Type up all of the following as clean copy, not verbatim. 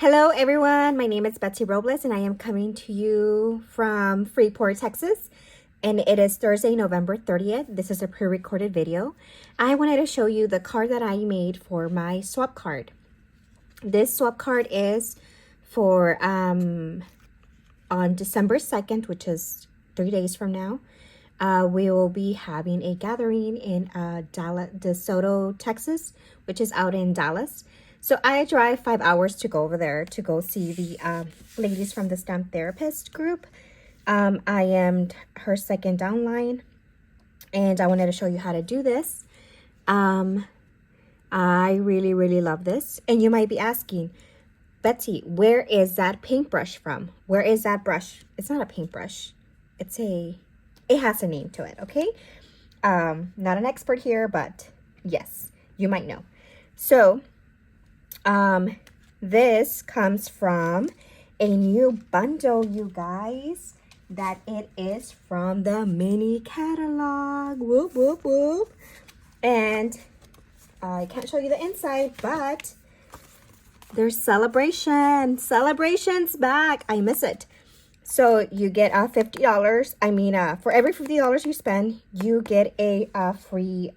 Hello everyone, my name is Betsy Robles and I am coming to you from Freeport, Texas. And it is Thursday, November 30th. This is a pre-recorded video. I wanted to show you the card that I made for my swap card. This swap card is for on December 2nd, which is 3 days from now. We will be having a gathering in Dallas, DeSoto, Texas, which is out in Dallas. So I drive 5 hours to go over there to go see the ladies from the Stamp Therapist group. I am her second downline, and I wanted to show you how to do this. I really love this. And you might be asking, Betsy, where is that paintbrush from? Where is that brush? It's not a paintbrush. It has a name to it, okay? Not an expert here, but yes, you might know. So this comes from a new bundle, you guys, that it is from the mini catalog. Whoop, whoop, whoop. And I can't show you the inside, but there's celebration's back. I miss it. So you get $50. I mean, for every $50 you spend, you get a free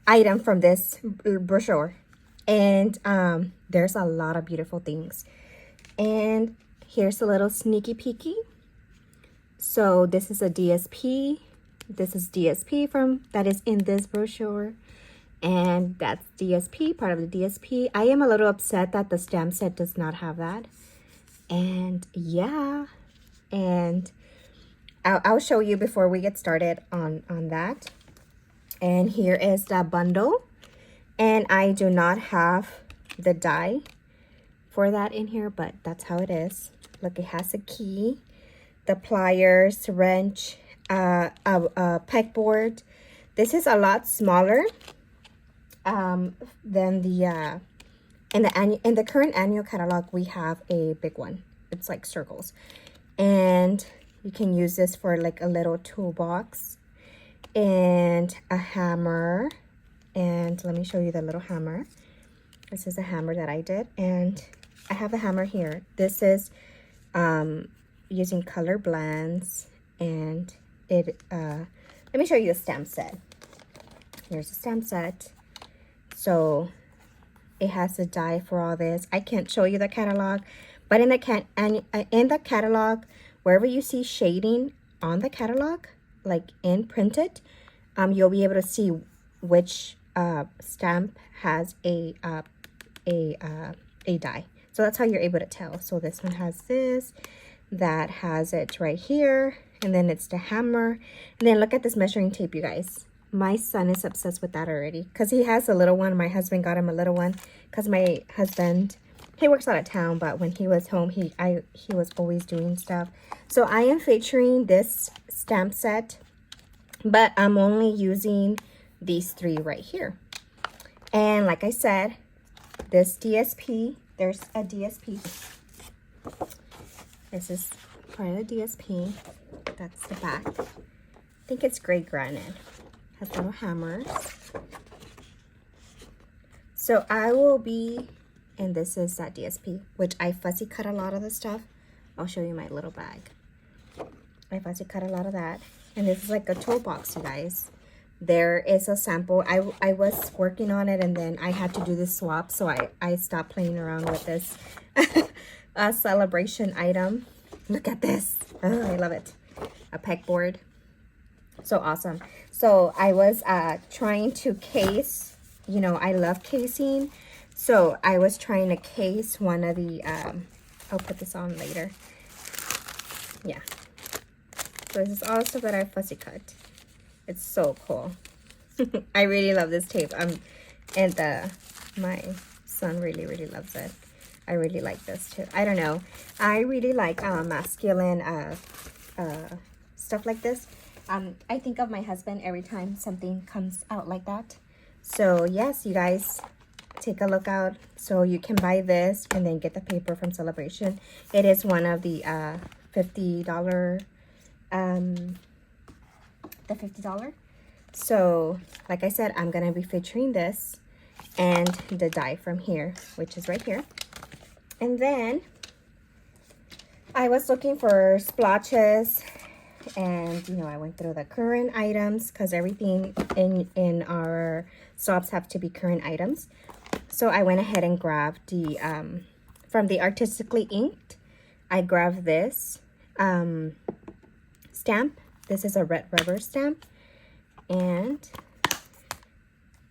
item from this brochure. And there's a lot of beautiful things. And here's a little sneaky peeky. So this is a DSP. This is DSP that is in this brochure. And that's DSP, part of the DSP. I am a little upset that the stamp set does not have that. And yeah, and I'll show you before we get started on that. And here is the bundle. And I do not have the die for that in here, but that's how it is. Look, it has a key, the pliers, wrench, a pegboard. This is a lot smaller than the in the current annual catalog. We have a big one. It's like circles, and you can use this for like a little toolbox and a hammer. And let me show you the little hammer. This is a hammer that I did, and I have a hammer here. This is using color blends, and it let me show you the stamp set. Here's the stamp set. So it has a die for all this. I can't show you the catalog, but in the catalog, wherever you see shading on the catalog, like in printed, you'll be able to see which stamp has a die. So that's how you're able to tell. So this one has this, that has it right here, and then it's the hammer. And then look at this measuring tape, you guys. My son is obsessed with that already because he has a little one. My husband got him a little one because my husband, he works out of town, but when he was home, he was always doing stuff. So I am featuring this stamp set, but I'm only using these three right here. And like I said, this DSP, there's a DSP. This is part of the DSP. That's the back. I think it's gray granite. Has little hammers. So I will be, and this is that DSP, which I fussy cut a lot of the stuff. I'll show you my little bag. I fussy cut a lot of that. And this is like a toolbox, you guys. There is a sample. I was working on it, and then I had to do this swap, so I stopped playing around with this celebration item. Look at this. Oh, I love it. A pegboard. So awesome. So I was trying to case, you know, I love casing. So I was trying to case one of the, I'll put this on later. Yeah. So this is all stuff that I fussy cut. It's so cool. I really love this tape. And my son really loves it. I really like this too. I don't know. I really like masculine stuff like this. I think of my husband every time something comes out like that. So yes, you guys, take a look out. So you can buy this and then get the paper from Celebration. It is one of the $50 the $50. So like I said, I'm gonna be featuring this, and the die from here, which is right here. And then I was looking for splotches, and you know, I went through the current items because everything in our shops have to be current items. So I went ahead and grabbed the from the Artistically Inked, I grabbed this stamp. This is a red rubber stamp, and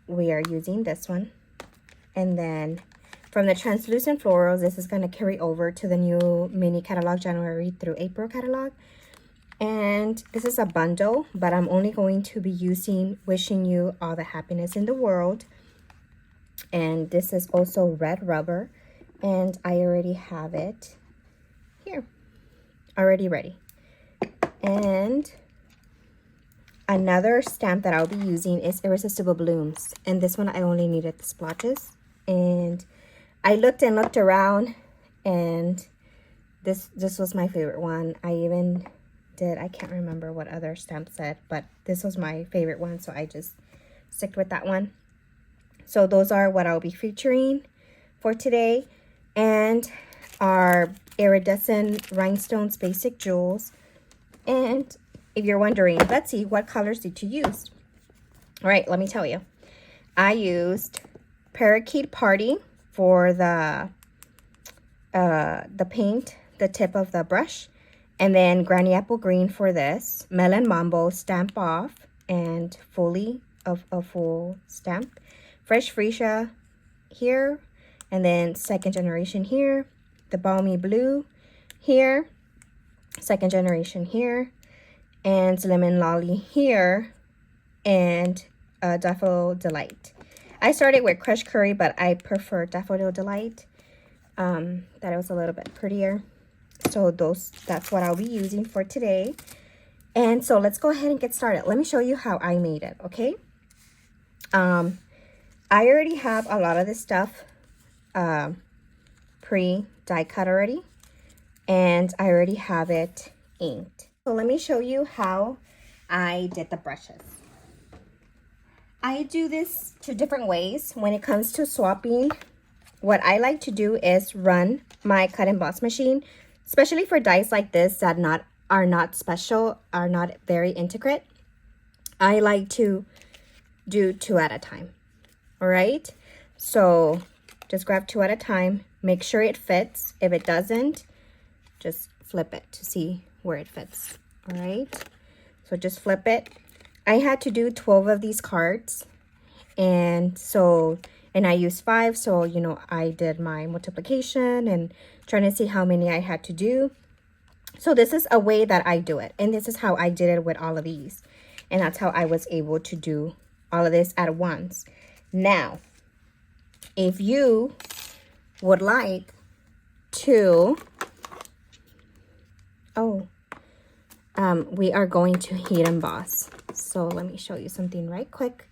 we are using this one. And then from the Translucent Florals, this is going to carry over to the new mini catalog, January through April catalog. And this is a bundle, but I'm only going to be using Wishing You All the Happiness in the World. And this is also red rubber, and I already have it here, already ready. And another stamp that I'll be using is Irresistible Blooms, and this one I only needed the splotches. And I looked and looked around, and this was my favorite one. I even did, I can't remember what other stamp said, but this was my favorite one, so I just sticked with that one. So those are what I'll be featuring for today, and our Iridescent Rhinestones Basic Jewels. And if you're wondering, Betsy, what colors did you use? All right, let me tell you. I used Parakeet Party for the paint, the tip of the brush, and then Granny Apple Green for this, Melon Mambo Stamp Off, and fully of a full stamp, Fresh Freshia here, and then Second Generation here, the Balmy Blue here, Second Generation here, and Lemon Lolly here, and Daffodil Delight. I started with Crushed Curry, but I prefer Daffodil Delight. That it was a little bit prettier. So that's what I'll be using for today. And so let's go ahead and get started. Let me show you how I made it, okay? I already have a lot of this stuff pre-die cut already, and I already have it inked. So let me show you how I did the brushes. I do this 2 different ways. When it comes to swapping, what I like to do is run my cut emboss machine, especially for dies like this that are not special, are not very intricate. I like to do 2 at a time. All right, so just grab 2 at a time, make sure it fits. If it doesn't, just flip it to see where it fits. All right, so just flip it. I had to do 12 of these cards, and I used 5, so you know, I did my multiplication and trying to see how many I had to do. So this is a way that I do it, and this is how I did it with all of these, and that's how I was able to do all of this at once. Now, if you would like to, we are going to heat emboss. So let me show you something right quick.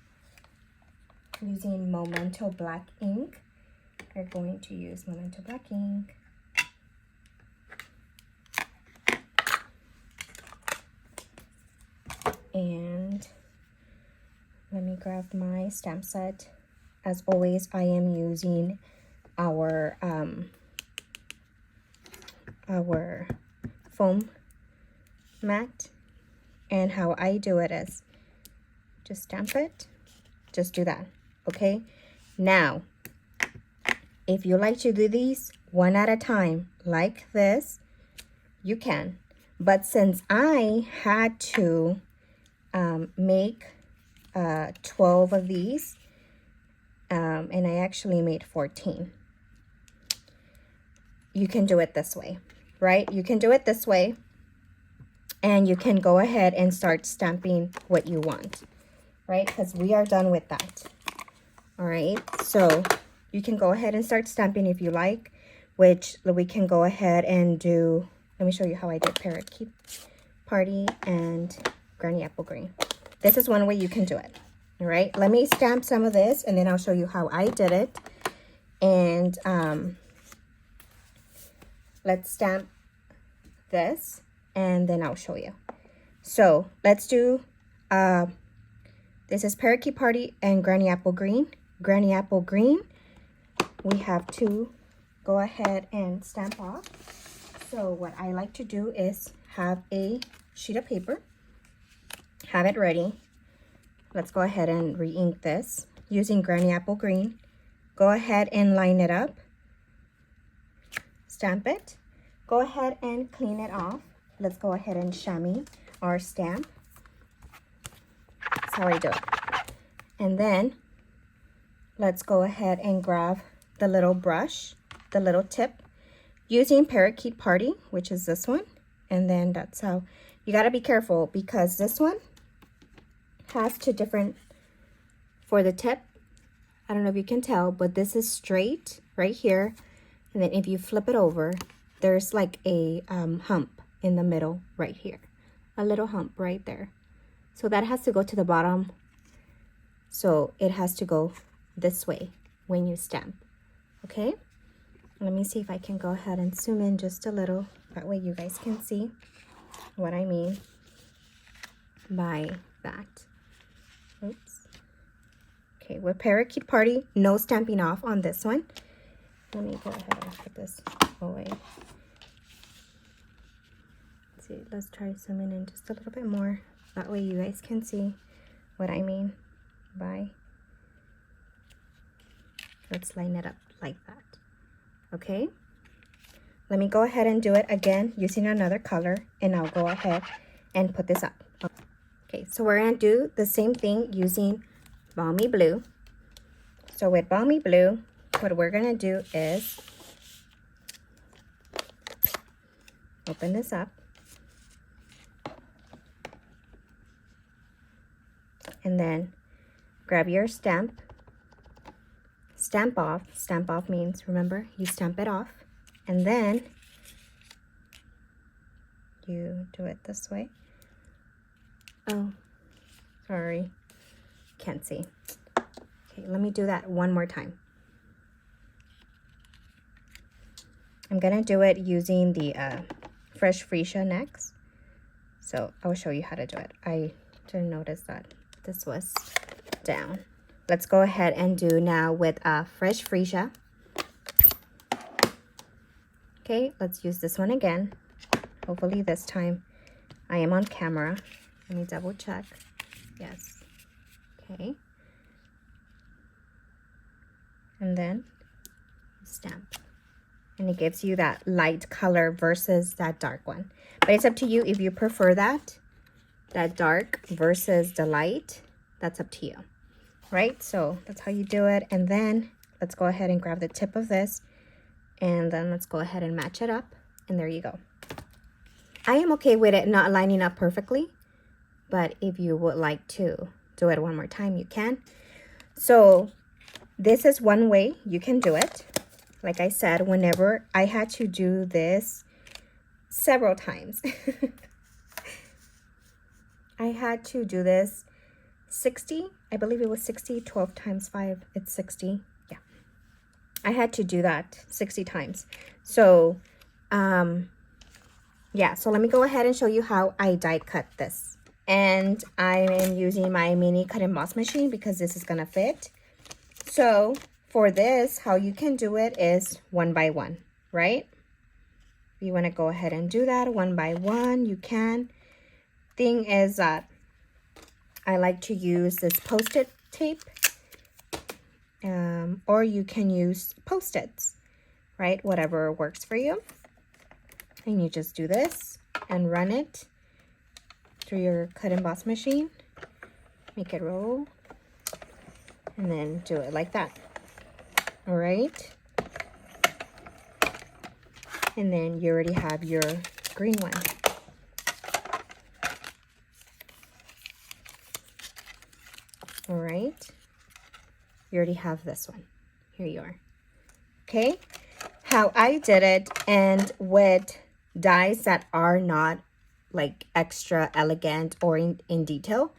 Using Memento Black ink. We're going to use Memento Black ink. And let me grab my stamp set. As always, I am using our foam mat. And how I do it is just stamp it. Just do that, okay? Now, if you like to do these 1 at a time like this, you can. But since I had to make 12 of these, and I actually made 14. You can do it this way, right? You can do it this way, and you can go ahead and start stamping what you want, right? Because we are done with that. All right, so you can go ahead and start stamping if you like, which we can go ahead and do. Let me show you how I did Parakeet Party and Granny Apple Green. This is one way you can do it. All right, let me stamp some of this, and then I'll show you how I did it. And let's stamp this, and then I'll show you. So let's do, this is Parakeet Party and Granny Apple Green. Granny Apple Green, we have to go ahead and stamp off. So what I like to do is have a sheet of paper, have it ready. Let's go ahead and re-ink this using Granny Apple Green. Go ahead and line it up, stamp it, go ahead and clean it off. Let's go ahead and chamois our stamp. That's how I do it. And then let's go ahead and grab the little brush, the little tip, using Parakeet Party, which is this one. And then that's how, you gotta be careful because this one has two different, for the tip, I don't know if you can tell, but this is straight right here. And then if you flip it over, there's like a hump in the middle right here. A little hump right there. So that has to go to the bottom. So it has to go this way when you stamp. Okay? Let me see if I can go ahead and zoom in just a little. That way you guys can see what I mean by that. Oops. Okay, with Parakeet Party, no stamping off on this one. Let me go ahead and put this away. Let's see, let's try zooming in just a little bit more. That way you guys can see what I mean by. Let's line it up like that. Okay? Let me go ahead and do it again using another color, and I'll go ahead and put this up. Okay, so we're gonna do the same thing using Balmy Blue. So with Balmy Blue, what we're gonna do is open this up, and then grab your stamp, stamp off. Stamp off means, remember, you stamp it off, and then you do it this way. Oh, sorry, can't see. Okay, let me do that one more time. I'm gonna do it using the Freshia next. So I'll show you how to do it. I didn't notice that this was down. Let's go ahead and do now with Freshia. Okay, let's use this one again. Hopefully this time I am on camera. Let me double check. Yes. Okay. And then stamp. And it gives you that light color versus that dark one. But it's up to you if you prefer that dark versus the light. That's up to you, right? So that's how you do it. And then let's go ahead and grab the tip of this, and then let's go ahead and match it up, and there you go. I am okay with it not lining up perfectly, but if you would like to do it one more time, you can. So this is one way you can do it. Like I said, whenever I had to do this several times. I had to do this 60, I believe it was 60, 12 times 5, it's 60. Yeah, I had to do that 60 times. So, yeah, so let me go ahead and show you how I die cut this. And I am using my mini cut emboss machine because this is gonna fit. So for this, how you can do it is one by one, right? If you want to go ahead and do that one by one, you can. Thing is that I like to use this Post-it tape, or you can use Post-its, right? Whatever works for you. And you just do this and run it through your cut emboss machine. Make it roll, and then do it like that. All right, and then you already have your green one. All right, you already have this one. Here you are. Okay, how I did it, and with dies that are not like extra elegant or in detail,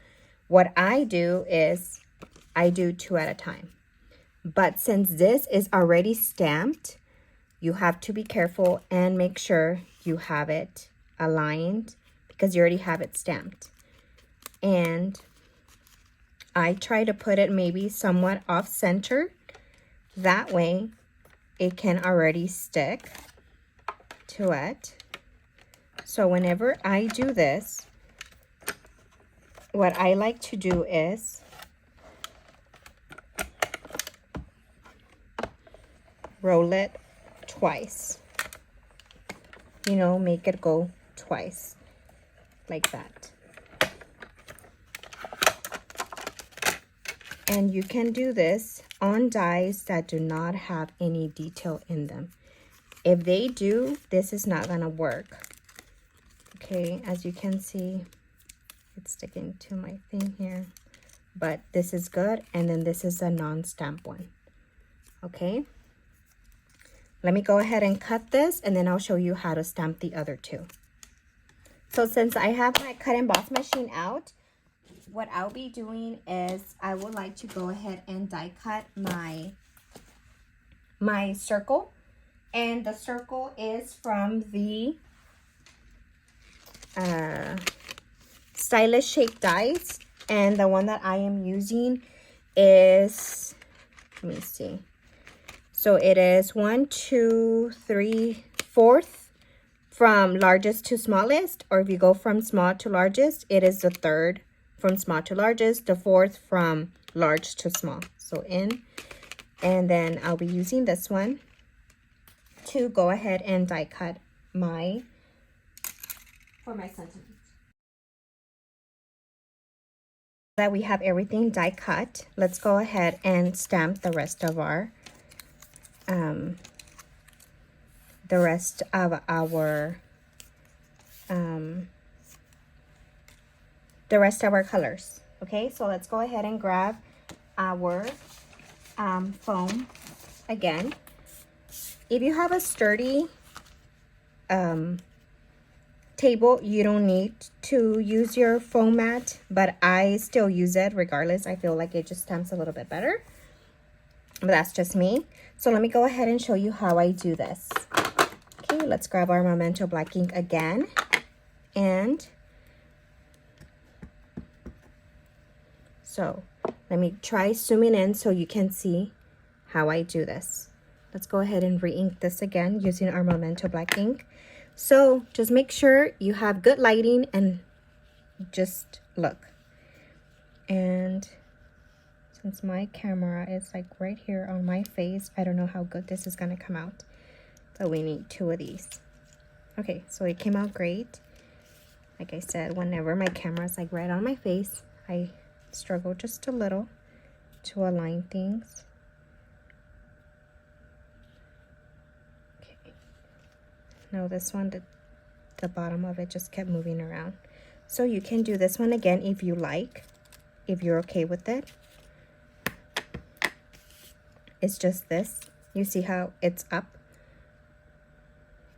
what I do is I do 2 at a time. But since this is already stamped, you have to be careful and make sure you have it aligned because you already have it stamped. And I try to put it maybe somewhat off center. That way it can already stick to it. So whenever I do this, what I like to do is roll it twice. You know, make it go twice, like that. And you can do this on dies that do not have any detail in them. If they do, this is not gonna work. Okay, as you can see, it's sticking to my thing here. But this is good, and then this is a non-stamp one. Okay, let me go ahead and cut this, and then I'll show you how to stamp the other two. So since I have my cut emboss machine out, what I'll be doing is I would like to go ahead and die cut my circle. And the circle is from the Stylish Shape dies. And the one that I am using is, let me see. So it is 1, 2, 3, 4th from largest to smallest. Or if you go from small to largest, it is the 3rd from small to largest, the 4th from large to small. So in, and then I'll be using this one to go ahead and die cut for my sentiments. That we have everything die cut, let's go ahead and stamp the rest of our colors. Okay, so let's go ahead and grab our foam again. If you have a sturdy table, you don't need to use your foam mat, but I still use it regardless. I feel like it just stamps a little bit better, but that's just me. So let me go ahead and show you how I do this. Okay, let's grab our Memento black ink again, and so let me try zooming in so you can see how I do this. Let's go ahead and re-ink this again using our Memento black ink. So just make sure you have good lighting and just look. And since my camera is like right here on my face, I don't know how good this is gonna come out, but we need 2 of these. Okay, so it came out great. Like I said, whenever my camera is like right on my face, I struggle just a little to align things. No, this one, the bottom of it just kept moving around. So you can do this one again if you like, if you're okay with it. It's just this. You see how it's up?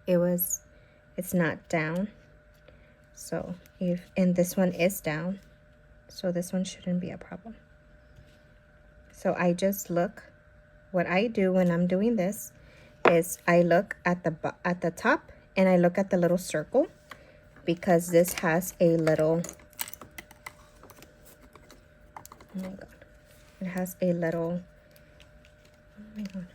It's not down. So and this one is down. So this one shouldn't be a problem. So I just look, what I do when I'm doing this is I look at the top, and I look at the little circle, because this has a little, oh my god, it has a little, oh my god,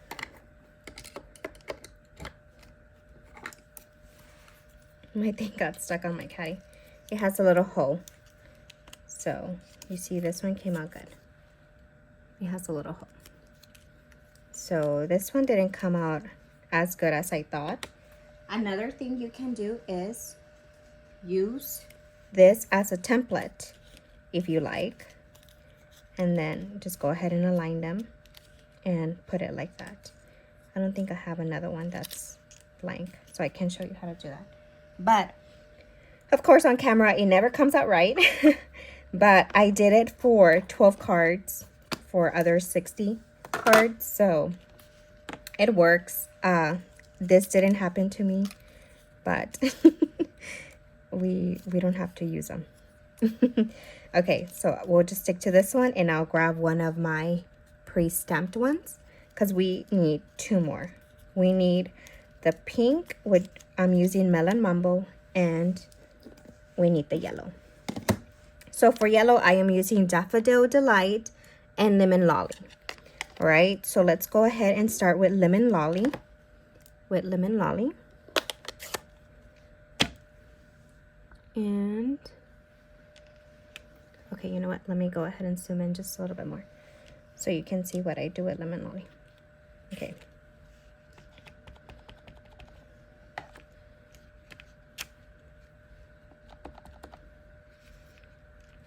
my thing got stuck on my caddy. It has a little hole. So you see this one came out good. It has a little hole. So this one didn't come out as good as I thought. Another thing you can do is use this as a template if you like, and then just go ahead and align them and put it like that. I don't think I have another one that's blank, so I can show you how to do that. But of course on camera it never comes out right. But I did it for 12 cards for other 60 cards, so it works. This didn't happen to me, but we don't have to use them. Okay, so we'll just stick to this one, and I'll grab one of my pre-stamped ones, because we need 2 more. We need the pink, which I'm using Melon Mambo, and we need the yellow. So for yellow, I am using Daffodil Delight and Lemon Lolly. All right, so let's go ahead and start with Lemon Lolly. And, okay, you know what? Let me go ahead and zoom in just a little bit more so you can see what I do with Lemon Lolly. Okay.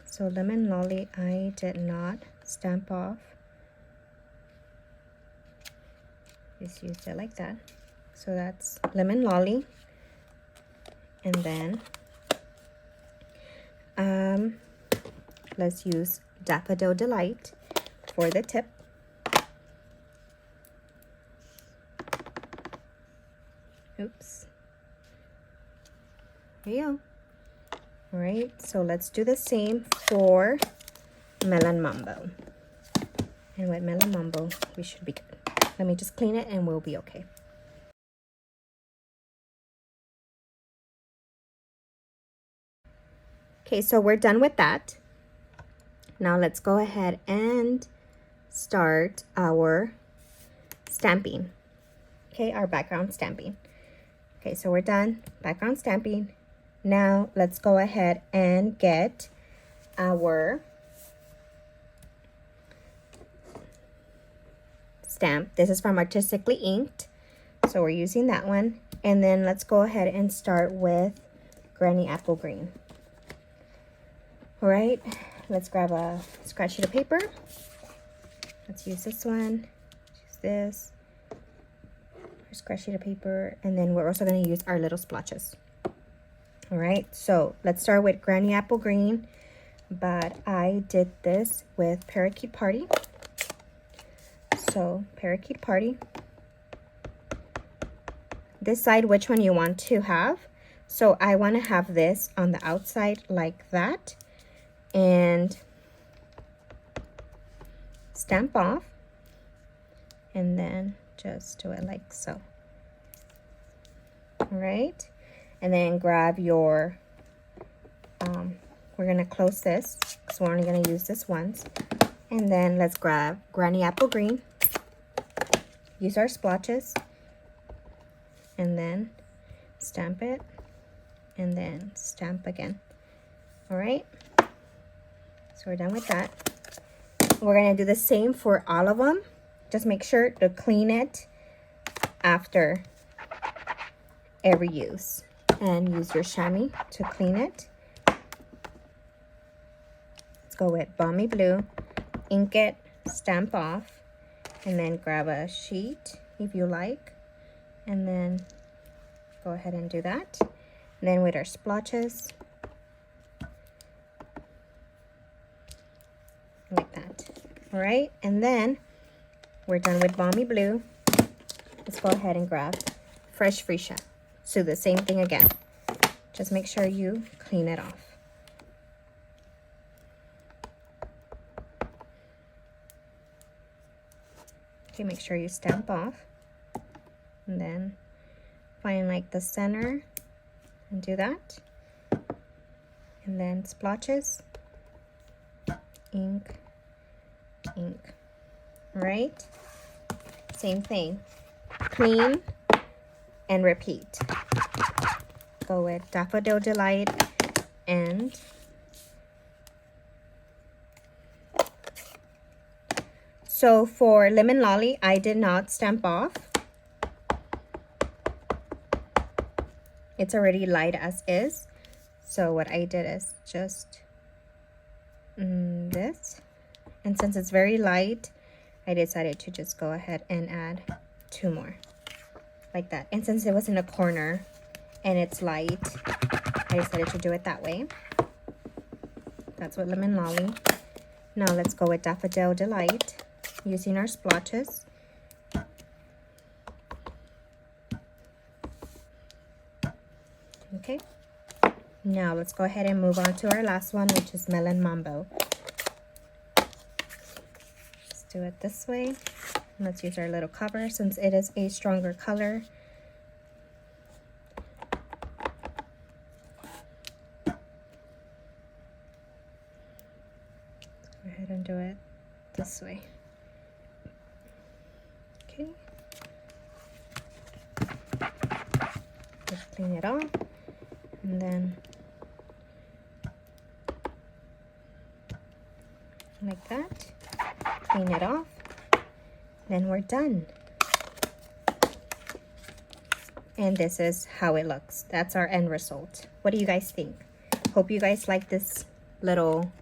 So Lemon Lolly, I did not stamp off. Just used it like that. So that's Lemon Lolly. And then let's use Daffodil Delight for the tip. Oops. There you go. All right, so let's do the same for Melon Mambo. And with Melon Mambo, we should be good. Let me just clean it and we'll be okay. Okay, so we're done with that. Now let's go ahead and start our stamping. Okay, our background stamping. Okay, so we're done. Background stamping. Now let's go ahead and get our stamp. This is from Artistically Inked, so we're using that one. And then let's go ahead and start with Granny Apple Green. All right, let's grab a scratch sheet of paper. Let's use this one. Use this scratch sheet of paper, and then we're also going to use our little splotches. All right, so let's start with Granny Apple Green, but I did this with Parakeet Party. So Parakeet Party, decide which one you want to have. So I want to have this on the outside like that, and stamp off, and then just do it like so. All right, and then grab your we're gonna close this because we're only gonna use this once. And then let's grab Granny Apple Green, use our splotches, and then stamp it, and then stamp again. All right, so we're done with that. We're gonna do the same for all of them. Just make sure to clean it after every use, and use your chamois to clean it. Let's go with Balmy Blue, ink it, stamp off, and then grab a sheet if you like, and then go ahead and do that. And then with our splotches, like that. All right, and then we're done with Balmy Blue. Let's go ahead and grab Freshia. So the same thing again. Just make sure you clean it off. Okay, make sure you stamp off. And then find like the center and do that. And then splotches, ink, ink. Right? Same thing. Clean and repeat. Go with Daffodil Delight and so for Lemon Lolly, I did not stamp off. It's already light as is. So what I did is just this. And since it's very light, I decided to just go ahead and add 2 more. Like that. And since it was in a corner and it's light, I decided to do it that way. That's what Lemon Lolly. Now let's go with Daffodil Delight, using our splotches. Okay. Now let's go ahead and move on to our last one, which is Melon Mambo. Let's do it this way. Let's use our little cover since it is a stronger color. this way. Okay. Just clean it off, and then like that. Clean it off. Then we're done. And this is how it looks. That's our end result. What do you guys think? Hope you guys like this little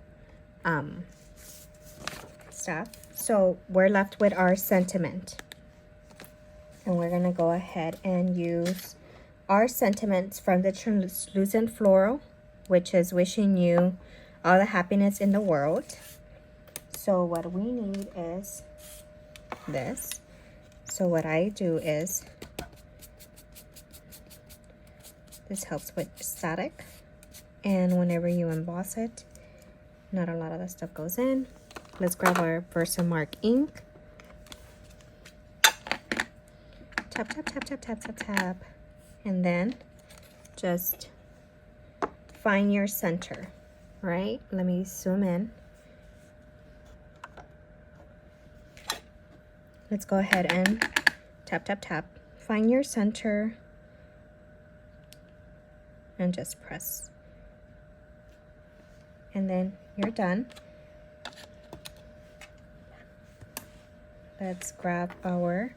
stuff. So we're left with our sentiment. And we're gonna go ahead and use our sentiments from the Translucent Floral, which is wishing you all the happiness in the world. So what we need is this. So what I do is, this helps with static, and whenever you emboss it, not a lot of the stuff goes in. Let's grab our Versamark ink. Tap, tap, tap, tap, tap, tap, tap. And then just find your center, right? Let me zoom in. Let's go ahead and tap, tap, tap. Find your center and just press. And then you're done. Let's grab our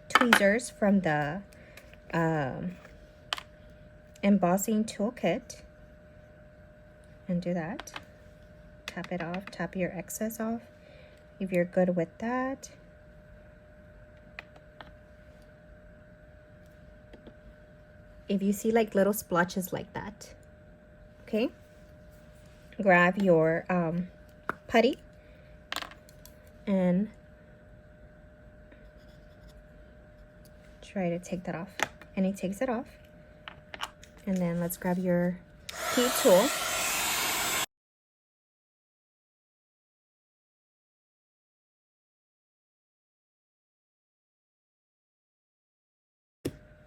tweezers from the embossing toolkit and do that. Tap it off, tap your excess off if you're good with that. If you see like little splotches like that, okay, grab your putty and try to take that off. And it takes it off. And then let's grab your key tool.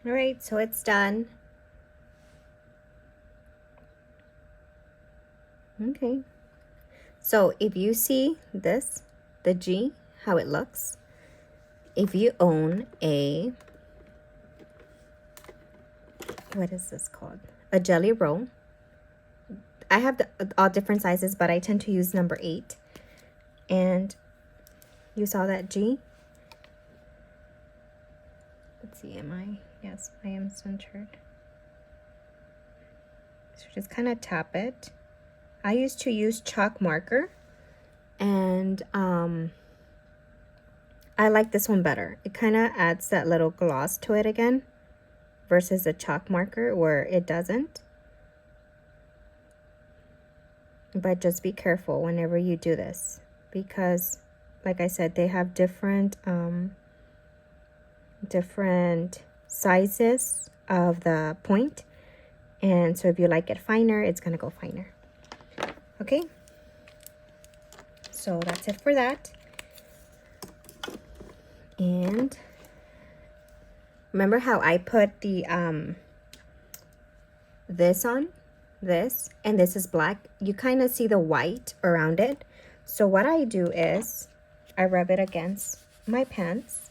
All right, so it's done. Okay. So if you see this, the G, how it looks, if you own a, what is this called? A jelly roll. I have all different sizes, but I tend to use number 8. And you saw that G? Let's see, am I? Yes, I am centered. So just kind of tap it. I used to use chalk marker, and I like this one better. It kind of adds that little gloss to it again versus a chalk marker where it doesn't. But just be careful whenever you do this, because like I said, they have different sizes of the point, and so if you like it finer, it's gonna go finer. Okay, so that's it for that. And remember how I put the this on this, and this is black. You kind of see the white around it. So what I do is I rub it against my pants.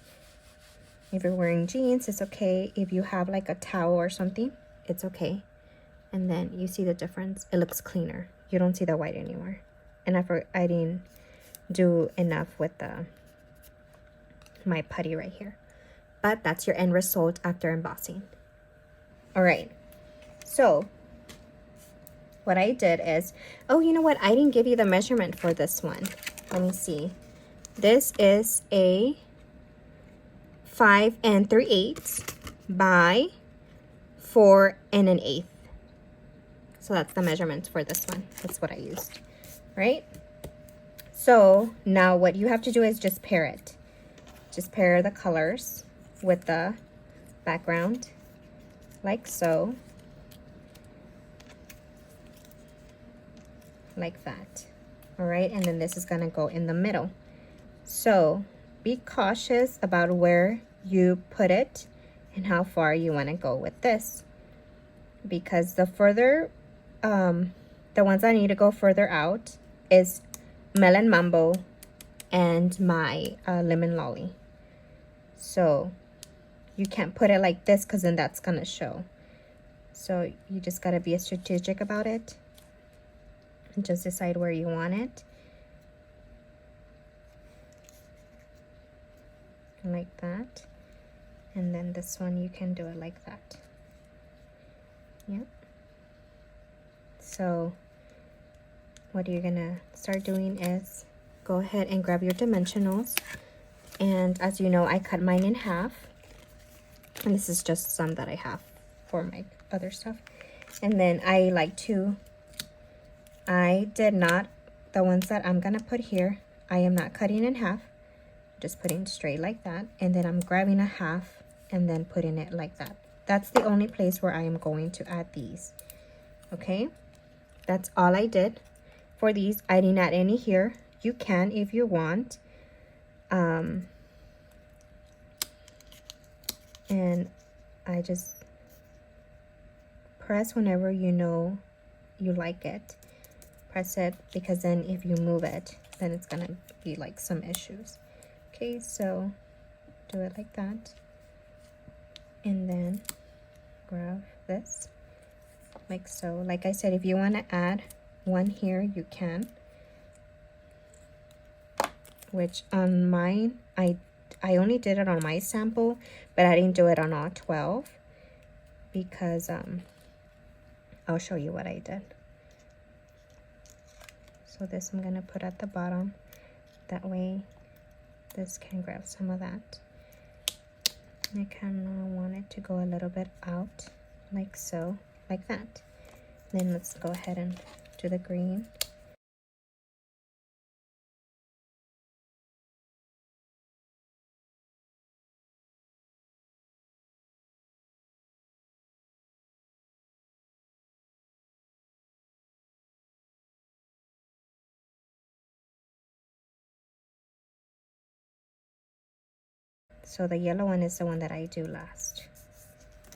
If you're wearing jeans, it's okay. If you have like a towel or something, it's okay. And then you see the difference. It looks cleaner. You don't see the white anymore. And I didn't do enough with my putty right here. But that's your end result after embossing. All right. So what I did is, oh, you know what? I didn't give you the measurement for this one. Let me see. This is a 5 3/8 by 4 1/8. So that's the measurements for this one. That's what I used, right? So now what you have to do is just pair it. Just pair the colors with the background, like so. Like that. All right, and then this is gonna go in the middle. So be cautious about where you put it and how far you want to go with this, because the further the ones that need to go further out, is Melon Mambo and my lemon lolly. So you can't put it like this because then that's gonna show. So you just gotta be strategic about it and just decide where you want it. Like that. And then this one you can do it like that. Yep. So what you're gonna start doing is go ahead and grab your dimensionals. And as you know, I cut mine in half. And this is just some that I have for my other stuff. And then I did not, the ones that I'm gonna put here, I am not cutting in half. Just putting straight like that. And then I'm grabbing a half and then putting it like that. That's the only place where I am going to add these. Okay, that's all I did for these. I didn't add any here. You can if you want. And I just press whenever you know you like it. Press it, because then if you move it, then it's gonna be like some issues. Okay, so do it like that. And then grab this like so. Like I said, if you want to add one here, you can. Which on mine, I only did it on my sample, but I didn't do it on all 12 because I'll show you what I did. So this I'm gonna put at the bottom. That way this can grab some of that. I kind of want it to go a little bit out, like so, like that. Then let's go ahead and do the green. So the yellow one is the one that I do last.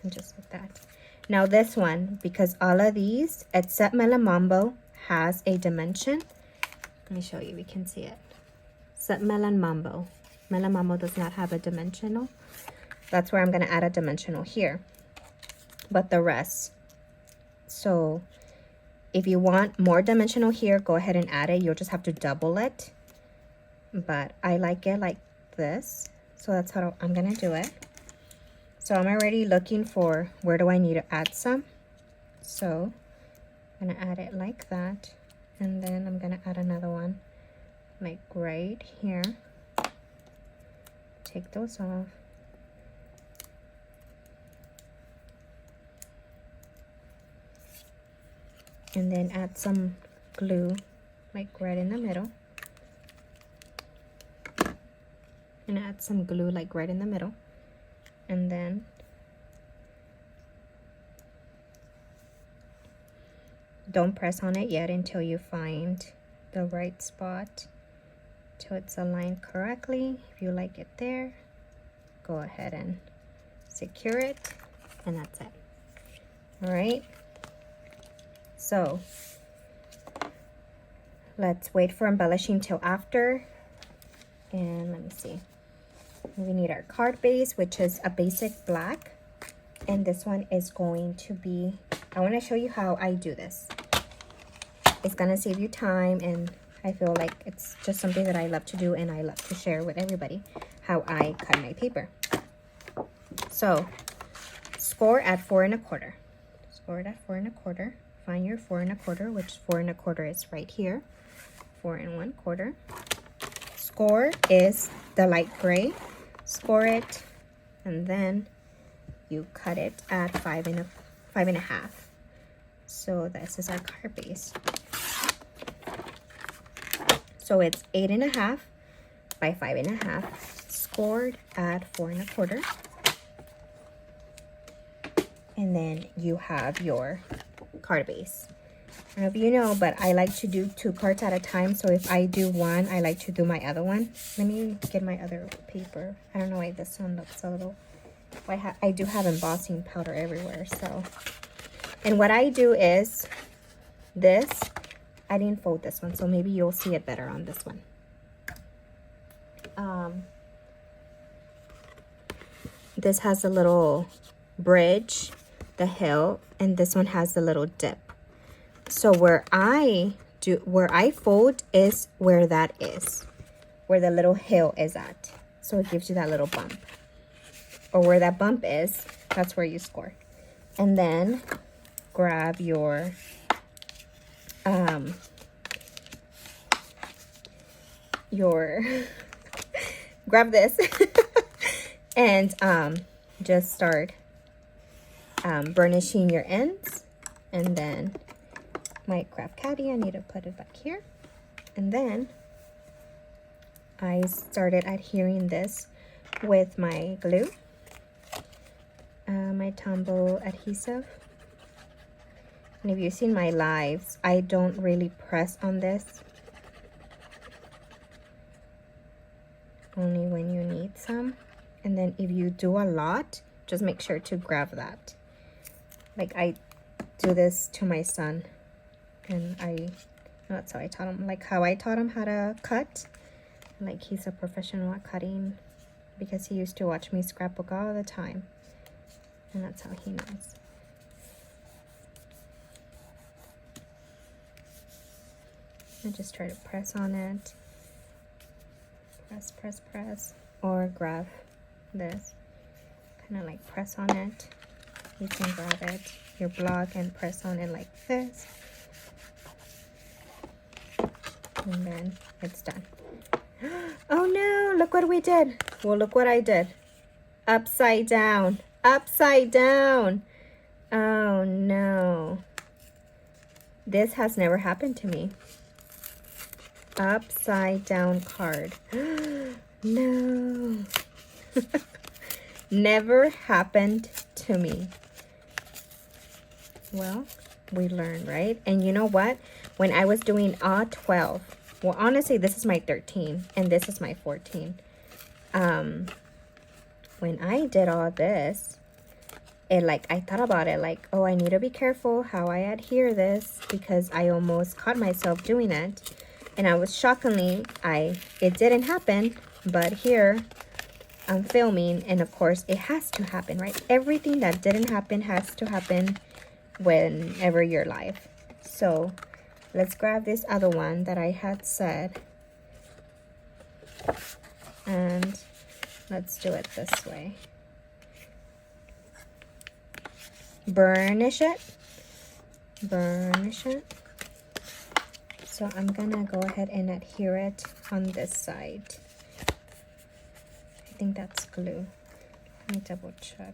And just like that. Now this one, because all of these, except Melon Mambo, has a dimension. Let me show you, we can see it. Except Melon Mambo. Melon Mambo does not have a dimensional. That's where I'm gonna add a dimensional here. But the rest. So if you want more dimensional here, go ahead and add it. You'll just have to double it. But I like it like this. So that's how I'm gonna do it. So I'm already looking for where do I need to add some. So I'm gonna add it like that. And then I'm gonna add another one like right here. Take those off. And then add some glue like right in the middle. And add some glue like right in the middle. And then don't press on it yet until you find the right spot, till it's aligned correctly. If you like it there, go ahead and secure it, and that's it. All right, so let's wait for embellishing till after. And let me see, we need our card base, which is a basic black, and this one is going to be, I want to show you how I do this. It's gonna save you time, and I feel like it's just something that I love to do, and I love to share with everybody how I cut my paper. So score at 4 1/4. Score it at 4 1/4. Find your 4 1/4, which 4 1/4 is right here. 4 1/4. Score is the light gray. Score it, and then you cut it at 5 1/2. So this is our card base. So it's 8 1/2 by 5 1/2, scored at 4 1/4. And then you have your card base. I don't know if you know, but I like to do 2 cards at a time. So if I do one, I like to do my other one. Let me get my other paper. I don't know why this one looks a little, I do have embossing powder everywhere. So, and what I do is this, I didn't fold this one, so maybe you'll see it better on this one. This has a little bridge, the hill, and this one has the little dip. So where I fold is where that is, where the little hill is at. So it gives you that little bump. Or where that bump is, that's where you score. And then grab your grab this and just start burnishing your ends. And then my craft caddy, I need to put it back here. And then I started adhering this with my glue, my Tombow adhesive. And if you've seen my lives, I don't really press on this, only when you need some. And then if you do a lot, just make sure to grab that. Like I do this to my son, and that's how I taught him, like how I taught him how to cut. Like he's a professional at cutting because he used to watch me scrapbook all the time, and that's how he knows. I just try to press on it. Press, press, press. Or grab this. Kind of like press on it. You can grab it, your block, and press on it like this. And then it's done. Oh no, look what we did. Well, look what I did. Upside down. Upside down. Oh no. This has never happened to me. Upside down card. No. Never happened to me. Well, we learn, right? And you know what? When I was doing 12, well, honestly, this is my 13 and this is my 14. When I did all this, I thought about it like, oh, I need to be careful how I adhere this, because I almost caught myself doing it. And I was shockingly, it didn't happen, but here I'm filming, and of course it has to happen, right? Everything that didn't happen has to happen whenever you're live. So let's grab this other one that I had said, and let's do it this way. Burnish it. Burnish it. So I'm gonna go ahead and adhere it on this side. I think that's glue. Let me double check.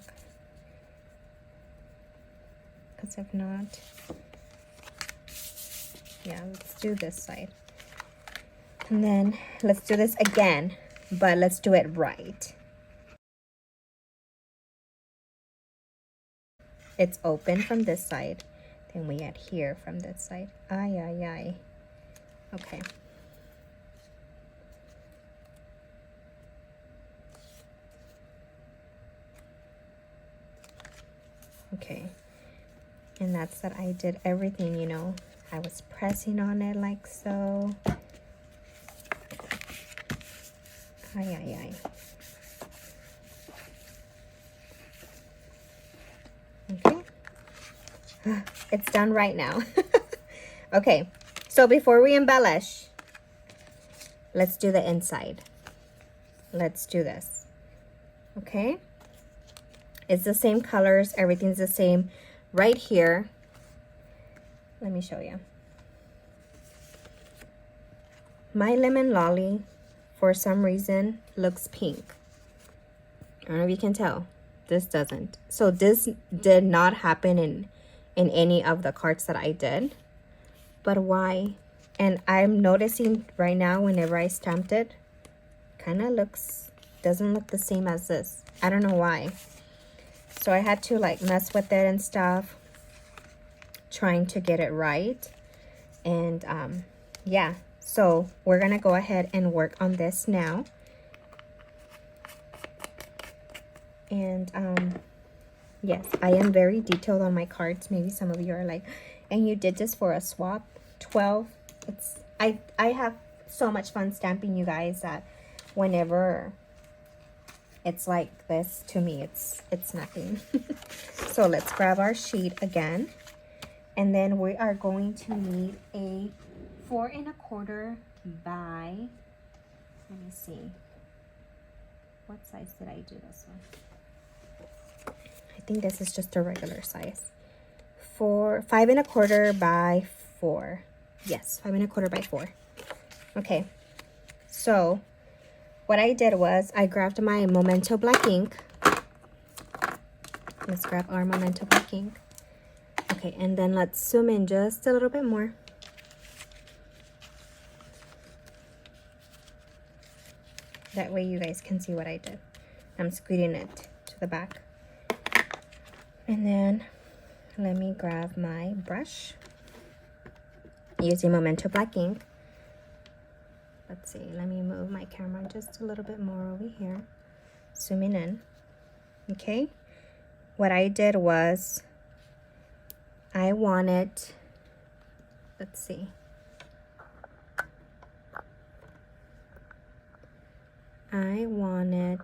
Because if not, yeah, let's do this side. And then let's do this again, but let's do it right. It's open from this side, then we adhere from this side. Ay, ay, ay. Okay. Okay. And that's that I did everything, you know. I was pressing on it like so. Ay, ay, ay. Okay. It's done right now. Okay. So before we embellish, let's do the inside. Let's do this. Okay? It's the same colors. Everything's the same. Right here, let me show you. My lemon lolly, for some reason, looks pink. I don't know if you can tell. This doesn't. So this did not happen in any of the cards that I did. But why? And I'm noticing right now, whenever I stamped it, kind of doesn't look the same as this. I don't know why. So I had to like mess with it and stuff, trying to get it right. And yeah, so we're gonna go ahead and work on this now. And yes, I am very detailed on my cards. Maybe some of you are like, and you did this for a swap? 12 I have so much fun stamping, you guys, that whenever it's like this, to me it's nothing. So let's grab our sheet again, and then we are going to need a 4 1/4 by, let me see, what size did I do this one? I think this is just a regular size. 5 1/4 by 4. Yes, 5 1/4 by 4. Okay, so what I did was I grabbed my Memento black ink. Let's grab our Memento black ink. Okay, and then let's zoom in just a little bit more. That way you guys can see what I did. I'm squeezing it to the back. And then let me grab my brush using Memento black ink. Let's see, let me move my camera just a little bit more over here. Zooming in. Okay, what I did was I wanted, let's see, I wanted,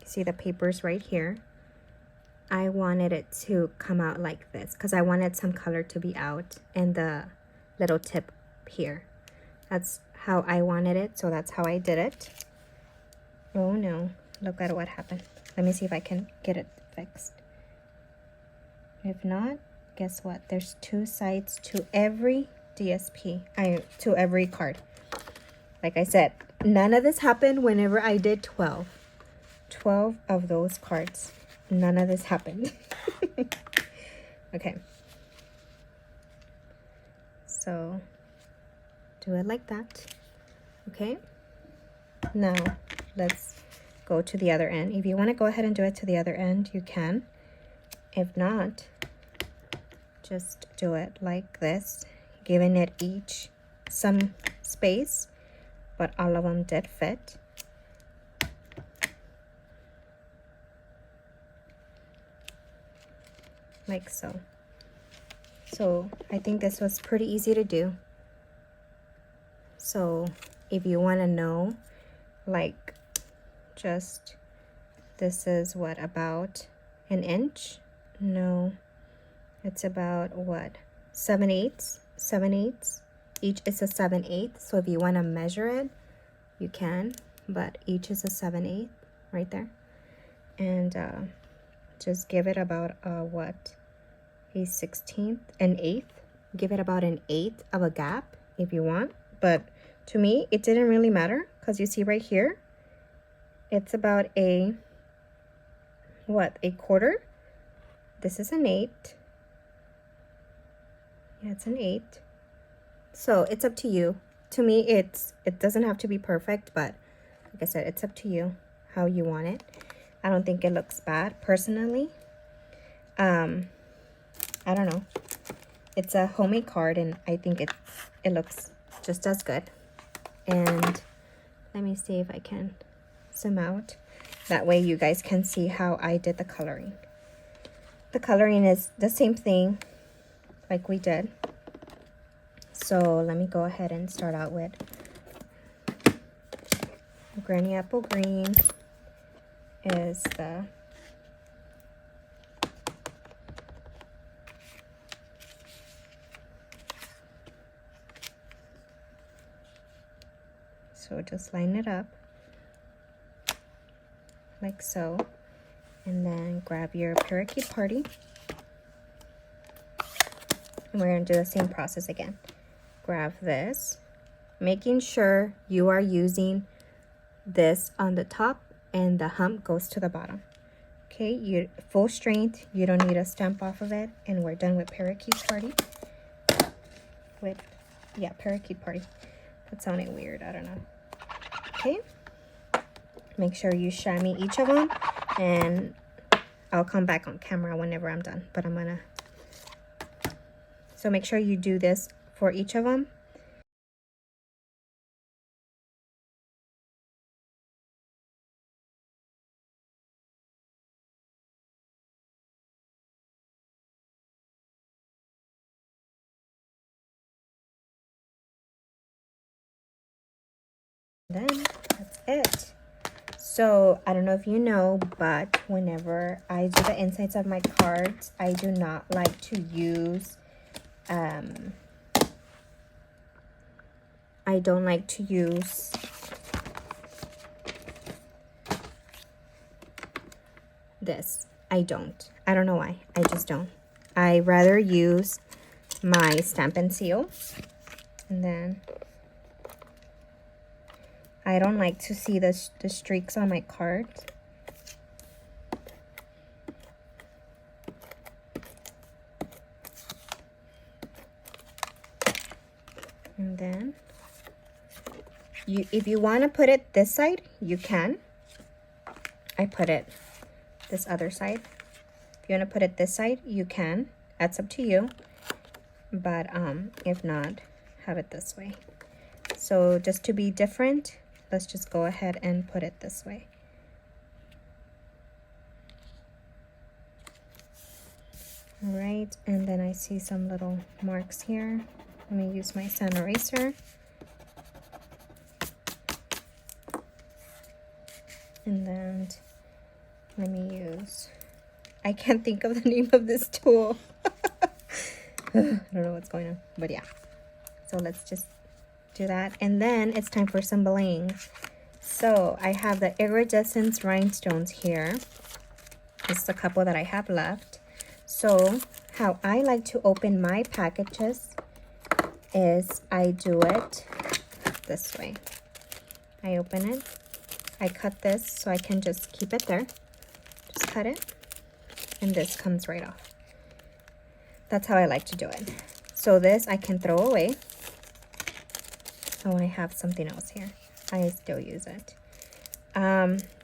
see the papers right here, I wanted it to come out like this because I wanted some color to be out in the little tip here. That's how I wanted it, so that's how I did it. Oh no, look at what happened. Let me see if I can get it fixed. If not, guess what? There's 2 sides to every DSP, to every card. Like I said, none of this happened whenever I did 12 of those cards. None of this happened. Okay, so do it like that. Okay, now let's go to the other end. If you want to go ahead and do it to the other end, you can. If not, just do it like this, giving it each some space, but all of them did fit. Like so. So I think this was pretty easy to do. So if you want to know, like, just, this is what, about an inch? No, it's about what, 7/8 each is a 7/8. So if you want to measure it, you can, but each is a 7/8 right there. And just give it about what, a 1/16, an 1/8. Give it about an 1/8 of a gap if you want, but to me it didn't really matter because you see right here it's about a, what, a 1/4. This is an 8. Yeah, it's an 8. So it's up to you. To me, it doesn't have to be perfect, but like I said, it's up to you how you want it. I don't think it looks bad personally. I don't know. It's a homemade card, and I think it looks just as good. And let me see if I can zoom out. That way you guys can see how I did the coloring. The coloring is the same thing like we did. So let me go ahead and start out with Granny Apple Green is the so just line it up like so, and then grab your Parakeet Party, and we're going to do the same process again. Grab this, making sure you are using this on the top and the hump goes to the bottom. Okay, you full strength, you don't need a stamp off of it, and we're done with Parakeet Party. Parakeet Party. That sounded weird, I don't know. Okay, make sure you chamois each of them, and I'll come back on camera whenever I'm done, but so make sure you do this for each of them. then that's it. So I don't know if you know, but whenever I do the insides of my cards, I do not like to use I don't like to use this. I don't know why. I just don't. I rather use my Stampin' seal. And then I don't like to see the streaks on my cards. And then if you want to put it this side, you can. I put it this other side. If you want to put it this side, you can. That's up to you. But if not, have it this way. So just to be different, let's just go ahead and put it this way. All right, and then I see some little marks here. Let me use my sand eraser. And then let me use, I can't think of the name of this tool. I don't know what's going on, but yeah. So let's just do that. And then it's time for some bling. So I have the iridescent rhinestones here. Just a couple that I have left. So how I like to open my packages is I do it this way. I open it. I cut this so I can just keep it there. Just cut it. And this comes right off. That's how I like to do it. So this I can throw away. Oh, I have something else here. I still use it.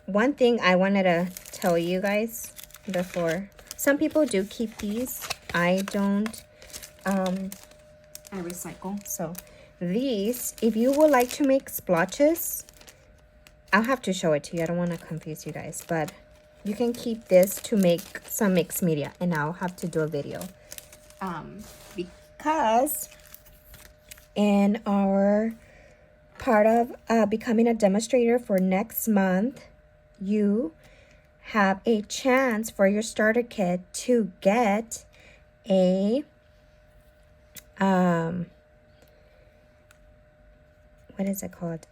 One thing I wanted to tell you guys before. Some people do keep these. I don't. I recycle. So these, if you would like to make splotches, I'll have to show it to you. I don't want to confuse you guys, but you can keep this to make some mixed media, and I'll have to do a video. Because in our part of becoming a demonstrator for next month, you have a chance for your starter kit to get a what is it called?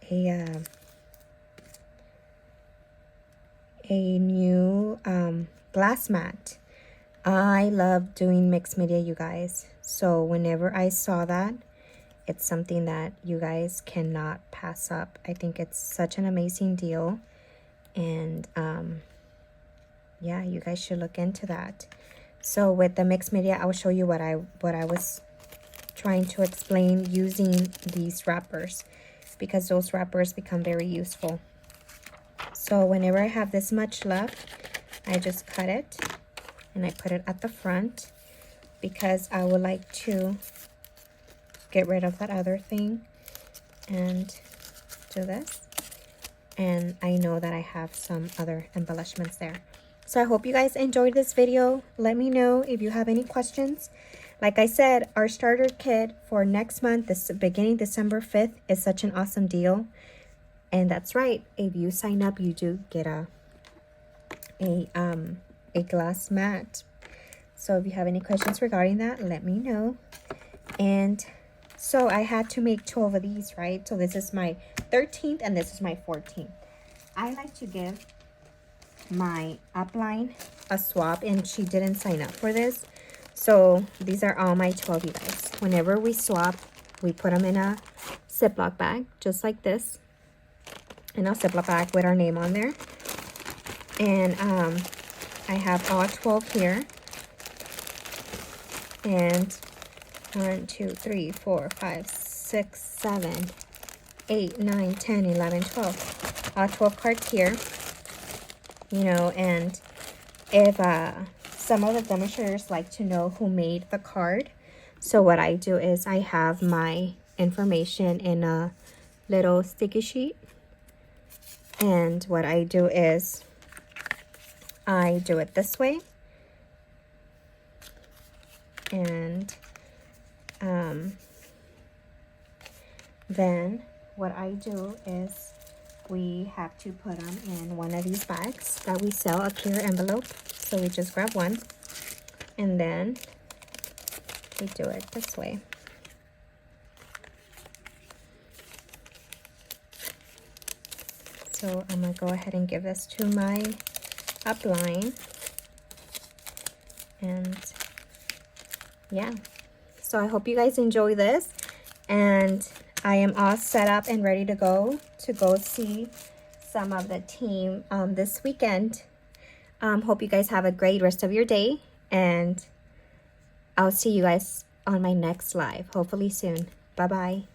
A new glass mat. I love doing mixed media, you guys. So whenever I saw that, it's something that you guys cannot pass up. I think it's such an amazing deal. And yeah, you guys should look into that. So with the mixed media, I'll show you what I was trying to explain using these wrappers, because those wrappers become very useful. So whenever I have this much left, I just cut it and I put it at the front, because I would like to get rid of that other thing and do this. And I know that I have some other embellishments there. So I hope you guys enjoyed this video. Let me know if you have any questions. Like I said, our starter kit for next month, this beginning December 5th, is such an awesome deal. And that's right, if you sign up, you do get a glass mat. So if you have any questions regarding that, let me know. And so I had to make 12 of these, right? So this is my 13th and this is my 14th. I like to give my upline a swap, and she didn't sign up for this. So these are all my 12, you guys. Whenever we swap, we put them in a Ziploc bag, just like this. In a Ziploc bag with our name on there. And I have all 12 here. And 1, 2, 3, 4, 5, 6, 7, 8, 9, 10, 11, 12. All 12 cards here. You know, and if some of the demonstrators like to know who made the card, so what I do is I have my information in a little sticky sheet. And what I do is I do it this way. And then what I do is we have to put them in one of these bags that we sell, a clear envelope. So we just grab one and then we do it this way. So I'm gonna go ahead and give this to my upline. And yeah, so I hope you guys enjoy this, and I am all set up and ready to go see some of the team this weekend. Hope you guys have a great rest of your day, and I'll see you guys on my next live, hopefully soon. Bye bye.